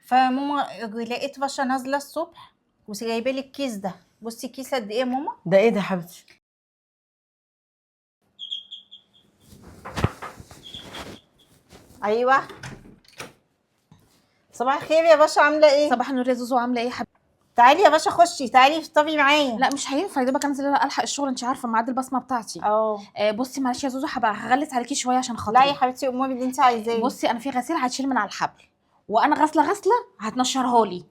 فماما لقيت باشا نازله الصبح وجايبه لي الكيس ده. بصي كيس قد ايه يا ماما؟ ده ايه ده يا حبيبتي؟ ايوه. صباح الخير يا باشا، عامله ايه؟ صباح النور يا زوزو، عامله ايه يا حبيبتي؟ تعالي يا باشا، خشي تعالي افطري معايا. لا مش هينفع، يا دوبك انزل الحق الشغل، انت عارفه ميعاد البصمه بتاعتي. بصي معلش يا زوزو، هبقى هغلس عليكي شويه عشان خاطري. لا يا حبيبتي، اموري اللي انت عايزاه. بصي انا في غسيل هتشيل من على الحبل، وانا غسله هتنشرها لي.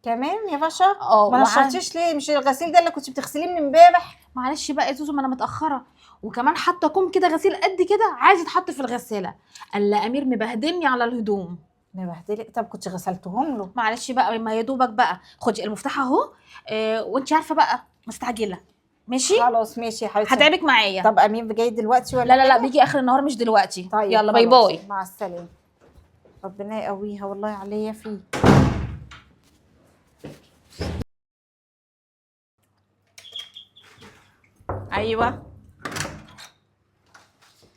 تمام يا باشا. اه ما نشرتيش ليه؟ مش الغسيل ده اللي كنت بتغسليه من امبارح؟ معلش بقى يا زوزو، ما انا متاخره، وكمان حاطه كوم كده غسيل قد كده عايز يتحط في الغساله. الا امير مبهدلني على الهدوم. مبهدلك؟ طب كنت غسلتهم له. معلش بقى، ما يا دوبك بقى خدي المفتاح اهو. وانت عارفه بقى مستعجله. ماشي خلاص ماشي يا حبيبتي. هتعبك معايا. طب امير جاي دلوقتي ولا لا حاجة؟ بيجي اخر النهار مش دلوقتي. طيب يلا باي خلاص، باي. مع السلامه. ربنا يقويها والله عليا فيه. ايوه.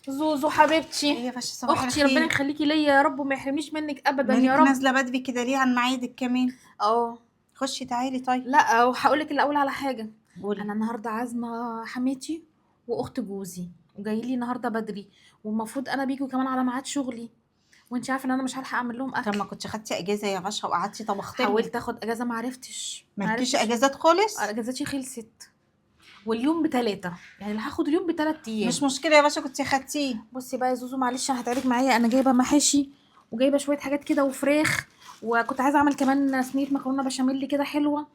زوزو حبيبتي، ايه يا باشا؟ صباح اختي، الخير. ربنا يخليكي ليا يا رب وما يحرمنيش منك ابدا يا مالك رب. نازله بدري كده ليه عن ميعادك كمان؟ خشي تعالي. طيب لا وهقول لك الاول على حاجه. قولي. انا النهارده عازمه حماتي واخت جوزي، وجاي لي النهارده بدري، والمفروض انا بيجوا كمان على ميعاد شغلي، وانت عارفه ان انا مش هلحق اعمل لهم طب اكل. ما كنتش خدتي اجازه يا باشا وقعدتي طبختي؟ حاولت اخد اجازه ما عرفتش. مالكيش اجازات خالص؟ اجازتي خلصت، واليوم ب3، يعني اللي هاخد اليوم ب3 ايام. مش مشكله يا باشا، كنتي خدتيه. بصي بقى يا زوزو، معلش انا هتعبك معايا، انا جايبه محاشي وجايبه شويه حاجات كده وفراخ، وكنت عايزه اعمل كمان صينيه مكرونه بشاميل كده حلوه.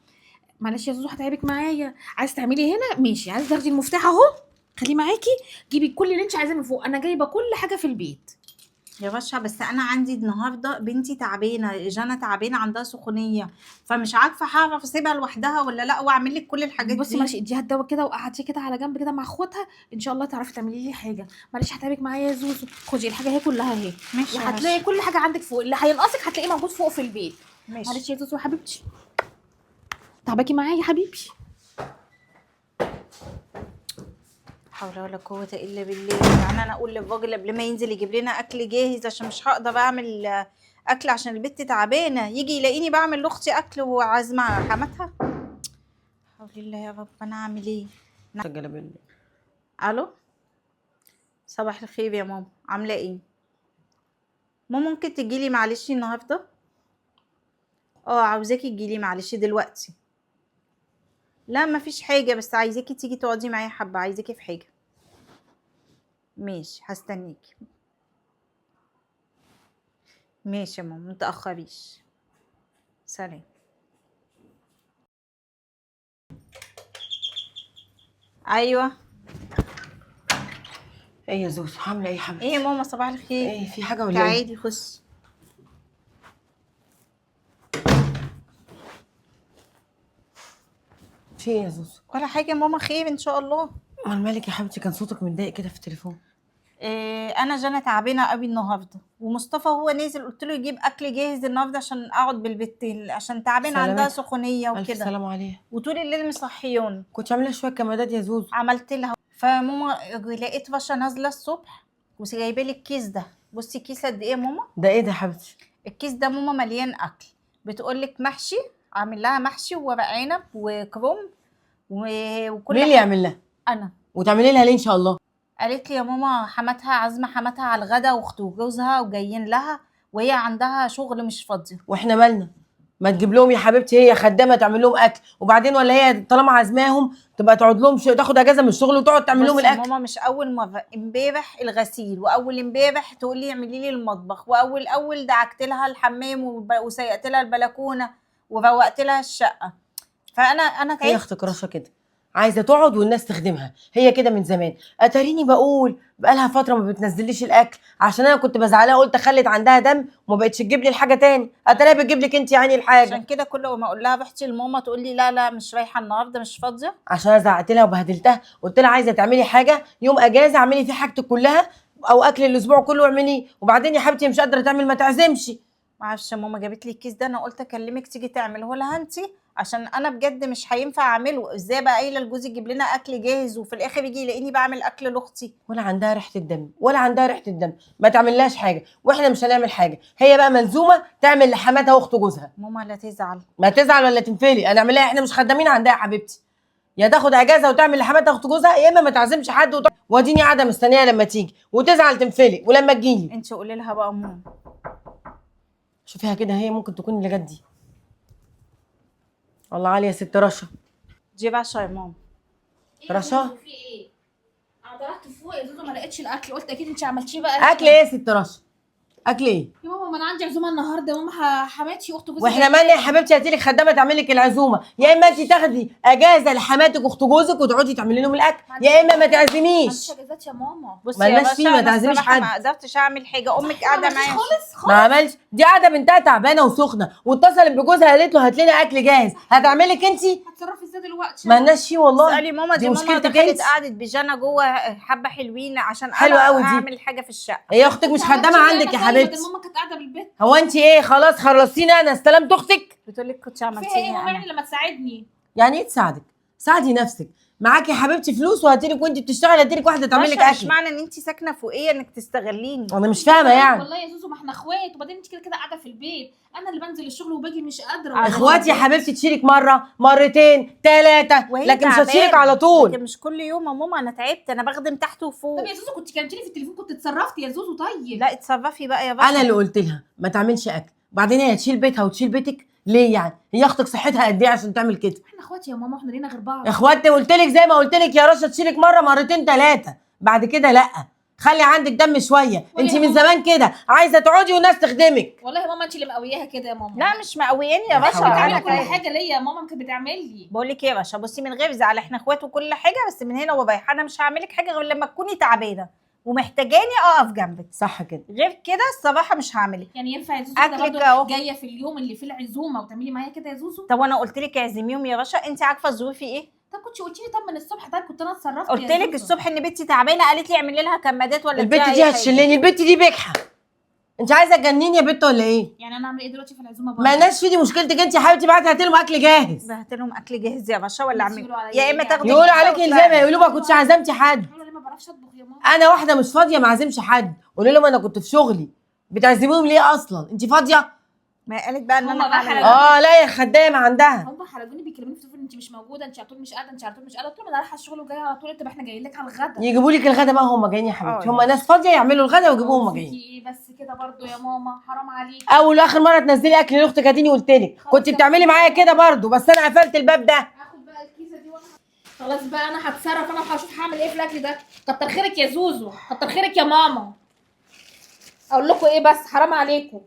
معلش يا زوزو هتعبك معايا. عايز تعملي هنا ماشي، عايز تاخدي المفتاح اهو خليه معاكي، جيبي كل اللي انت عايزاه من فوق، انا جايبه كل حاجه في البيت. يا باشا بس انا عندي النهارده بنتي تعبانه، جانا تعبانه عندها سخونيه، فمش عارفه هعرف اسيبها لوحدها ولا لا، واعمل لك كل الحاجات بصي دي. معلش اديها الدواء كده وقعديه كده على جنب كده مع اخواتها، ان شاء الله تعرفي تعملي لي حاجه. معلش هتعبك معايا يا زوزو، خدي الحاجه اهي كلها اهي، ماشي يا وهتلاقي باشا. كل حاجه عندك فوق، اللي هينقصك هتلاقيه موجود فوق في البيت. ماشي. معلش يا زوزو حبيبتي، تعباكي معايا يا حبيبي. حول ولا قوة إلا بالله. يعني أنا أقول للراجل قبل ما ينزل يجيب لنا أكل جاهز، عشان مش هقدر أعمل أكل عشان البت تعبانة، يجي يلاقيني بعمل لأختي أكل وعازمة حماتها. حول الله يا رب، أنا أعمل إيه؟ ألو، صباح الخير يا ماما، عاملة إيه؟ ماما ممكن تجيلي معلش النهاردة؟ عاوزاكي تجيلي معلش دلوقتي. لا مفيش حاجة، بس عايزاكي تيجي تقعدي معايا حبة، عايزاكي في حاجة. ماشي هستنيكي. ماشي يا ماما، متأخريش. سلام. ايوه. ايه يا زوزو عامله ايه يا حبيبتي؟ ايه يا ماما؟ صباح الخير. ايه في حاجه ولا ايه؟ تعالي خش. في ايه يا زوزو؟ ولا حاجه يا ماما، خير ان شاء الله. امال مالك يا حبيبتي؟ كان صوتك متضايق كده في التليفون. انا جانا تعبانه قوي النهارده، ومصطفى هو نازل قلت له يجيب اكل جاهز النهارده عشان اقعد بالبت، عشان تعبانه عندها سخونيه الف وكده. سلام عليها. وطول الليل مصحيون. كنت عامله شويه كمادات يا زوزو. عملت لها. فماما لقيت باشا نازله الصبح وجايبه لي الكيس ده. بصي الكيس قد ايه يا ماما؟ ده ايه ده يا حبيبتي؟ الكيس ده ماما مليان اكل. بتقول لك محشي، عامل لها محشي وورق عنب وكرنب وكل مين اللي يعمل لها؟ انا. وتعملي لها ليه ان شاء الله؟ قالت لي يا ماما حماتها عازمه حماتها على الغدا، واخته وجوزها وجايين لها، وهي عندها شغل مش فاضيه. واحنا مالنا؟ ما تجيب لهم يا حبيبتي، هي خدامه تعمل لهم اكل، وبعدين ولا هي طالما عازماهم تبقى تقعد لهم تاخد اجازه من الشغل وتقعد تعمل لهم بصي يا الاكل. ماما، مش اول مره، امبارح الغسيل، واول امبارح تقول لي اعملي لي المطبخ، واول دعكت لها الحمام وسيقت لها البلكونه وروقت لها الشقه. فانا هي تعبت. اختك رشا كده عايزه تقعد والناس تخدمها، هي كده من زمان. اتاريني بقول بقالها فتره ما بتنزليش الاكل، عشان انا كنت بزعلها قلت خلت عندها دم وما بقتش تجيب لي الحاجه تاني، اتاريها بتجيب لك انت يعني الحاجه. عشان كده كل ما اقول لها رحتي لماما تقول لي لا مش رايحه النهارده مش فاضيه. عشان انا زعقت لها وبهدلتها، قلت لها عايزه تعملي حاجه يوم اجازه اعملي فيه حاجتك كلها، او اكل الاسبوع كله اعملي، وبعدين يا حبيبتي مش قادره تعمل ما تعزمش. معرفش ماما جابت لي الكيس ده، انا قلت اكلمك تيجي تعمله لها انت، عشان انا بجد مش هينفع اعمله. ازاي بقى قايله لجوزي يجيب لنا اكل جاهز وفي الاخر يجي يلاقيني بعمل اكل لاختي؟ ولا عندها ريحه الدم ولا عندها ريحه الدم، ما تعملهاش حاجه واحنا مش هنعمل حاجه. هي بقى ملزومه تعمل لحماتها واخت جوزها. ماما لا تزعل. ما تزعل ولا تنفلي، انا اعمل لها، احنا مش خدامين عندها يا حبيبتي. يا تاخد اجازه وتعمل لحماتها واخت جوزها، يا اما ما تعزمش حد واديني قاعده مستنيه لما تيجي وتزعل تنفلي ولما تجيلي. انت قولي لها بقى ماما. شوفيها كده، هي ممكن تكون اللي جت دي. الله عليا يا ست رشا. دي باشا يا ماما. رشا في ايه؟ انا طلعت فوق يا زوزو ما لقيتش الاكل، قلت اكيد انت عملتيه بقى. اكل ايه يا ست رشا؟ اكل ايه؟ يا ماما ما انا عندي عزومه النهارده يا ماما، حماتي اخت جوزي واحنا مالنا يا حبيبتي؟ هاتي لك خدامه تعمل لك العزومه، يا اما انت تاخدي اجازه لحماتك واخت جوزك وتقعدي تعملي لهم الاكل، يا اما ما تعزميش. معلش اجازات يا ماما. بصي يا مالناش باشا فيه، ما انا تعزميش الصراحة حد. ما قدرتش اعمل حاجه، امك قاعده معايا خالص ما عملش، دي قاعده بنتها تعبانه وسخنه واتصلت بجوزها قالت له هات لنا اكل جاهز، هتعمل لك انت؟ هتصرفي ازاي دلوقتي؟ مالناش فيه والله. اسالي ماما، دي ماما مشكلتك دخلت انت. قعدت بيجانا جوه حبه حلوين عشان حلوة انا قوي دي. اعمل حاجه في الشقه. هي اختك مش خدامه عندك يا حبيبتي؟ ماما كانت قاعده بالبيت. هو انت ايه خلاص خلصتيني انا استلمت اختك؟ بتقول لك كنت فيها ايه عملتيها ماما انا. يعني لما تساعدني؟ يعني ايه تساعدك؟ ساعدي نفسك، معاكي يا حبيبتي فلوس وهاتيلك وانت بتشتغلي هاتيلك واحده تعمل لك باشا مش اكل. معنى ان انت ساكنه فوقيه انك تستغليني. انا مش فاهمه يعني. والله يا زوزو ما احنا اخوات، وبعدين انت كده كده قاعده في البيت، انا اللي بنزل الشغل وباجي مش قادره. اخواتي يا حبيبتي تشيلك مره مرتين ثلاثه، وهي لكن مش تعبانة. هتشيلك على لكن طول. مش كل يوم يا ماما، انا تعبت، انا بخدم تحت وفوق. طب يا زوزو كنت كلمتيني في التليفون كنت اتصرفتي يا زوزو. طيب لا اتصرفي بقى يا باشا. انا اللي قلت لها ما تعملش اكل، بعدين هي تشيل بيتها وتشيل بيتك ليه يعني؟ هي اختك صحتها قد ايه عشان تعمل كده؟ احنا اخوات يا ماما، احنا لينا غير بعض. اخواتي قلت لك زي ما قلت لك يا رشا تشيلك مره مرتين ثلاثه، بعد كده لا. خلي عندك دم شويه، انت من زمان كده عايزه تقعدي والناس تخدمك. والله يا ماما انت اللي مقوياها كده يا ماما. لا مش مقوياني يا لا باشا، حول ولا انا بتعملي قوة. كل حاجه ليا يا ماما، كانت بتعمل لي. بقول لك ايه يا باشا، بصي من غير زعل، احنا اخوات وكل حاجه، بس من هنا ورايحه انا مش هعملك حاجه غير لما تكوني تعبانه ومحتاجاني اقف جنبك. صح كده. غير كده الصراحه مش هعملك. يعني ينفع يا زوزو أكلك كده برضه أهو. جايه في اليوم اللي فيه العزومه وتعملي معايا كده يا زوزو؟ طب وانا قلت لك اعزميهم يا باشا؟ انت عارفه ظروفي ايه. طب كنت قلتي لي طب من الصبح، طيب كنت انا اتصرفت. قلت لك الصبح ان بنتي تعبانه، قالت لي اعملي لها كمادات ولا البت اديها دي أي هتشلني، البت دي بجحه. انت عايزه تجنني يا بت ولا ايه؟ يعني انا اعمل ايه دلوقتي في العزومه برضه؟ مالناش في دي مشكلتك انت يا حبيبتي، بعتي هاتي لهم اكل جاهز. حاجه. هات لهم اكل جاهز يا باشا ولا اعمل يقولوا عليا يا اما إيه تاخدي يقولوا البيتزا عليكي وتطلعي. الزامه، يقولوا ما كنتش عزمتي حد. انا ليه ما بعرفش اطبخ يا ماما؟ انا واحده مش فاضيه ما اعزمش حد، قولي لهم انا كنت في شغلي. بتعزميهم ليه اصلا؟ انت فاضيه؟ ما قالت بقى ان هما انا بقى هعمل حلقة. لا يا خدامه عندها. هم حرجوني بيكلموني في التليفون انت مش موجوده، انت على طول مش قاعده، انت على طول مش قاعده. قلت لهم انا رايحه الشغل وجايه على طول. طب احنا جايين لك على الغدا. يجيبوا لك الغدا بقى هم جايين يا حبيبتي، هم يا ناس فاضيه يعملوا الغدا ويجيبوه هم في جايين. ايه بس كده برضو يا ماما، حرام عليك. اول واخر مره تنزلي اكل لاختك اديني قلت لك، كنت بتعملي معايا كده برضو بس انا قفلت الباب ده. هاخد بقى الكيسه دي وانا خلاص بقى انا هتصرف، انا هشوف هعمل ايه في الاكل ده. كتر خيرك يا زوزو، كتر خيرك يا ماما. اقول لكم ايه بس، حرام عليكم.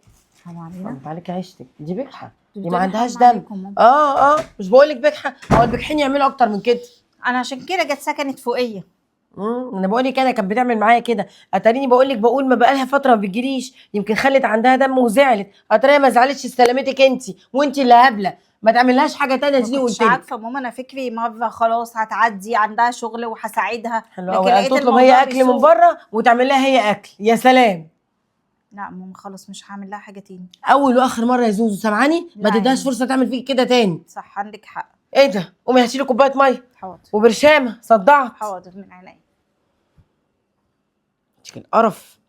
حرام علينا. انت عليك عيشتك، دي بجحه، دي ما بتقولي عندهاش حرام دم. عليكم. مش بقول لك بجحه، هو البجحين يعملوا اكتر من كده. انا عشان كده جت سكنت فوقيه. انا بقول لك انا كانت بتعمل معايا كده، اتاريني بقول لك بقول ما بقالها فتره ما بتجيليش، يمكن خلت عندها دم وزعلت، اتاريها ما زعلتش استلمتك انت، وانت اللي هبله ما تعملهاش حاجه تانية. دي مش قلت لك عارفه ماما، انا فكري مره خلاص هتعدي، عندها شغل وهساعدها. حلو قوي تطلب هي اكل من بره وتعمل لها هي اكل، يا سلام. لا ماما خلاص مش هعمل لها حاجه تاني. اول واخر مره يا زوزو سامعاني، ما لا تديهاش يعني. فرصه تعمل فيك كده تاني. صح عندك حق. ايه ده؟ قومي هاتي لي كوبايه ميه حاضر وبرشامه صدعت. حاضر من عينيا. القرف.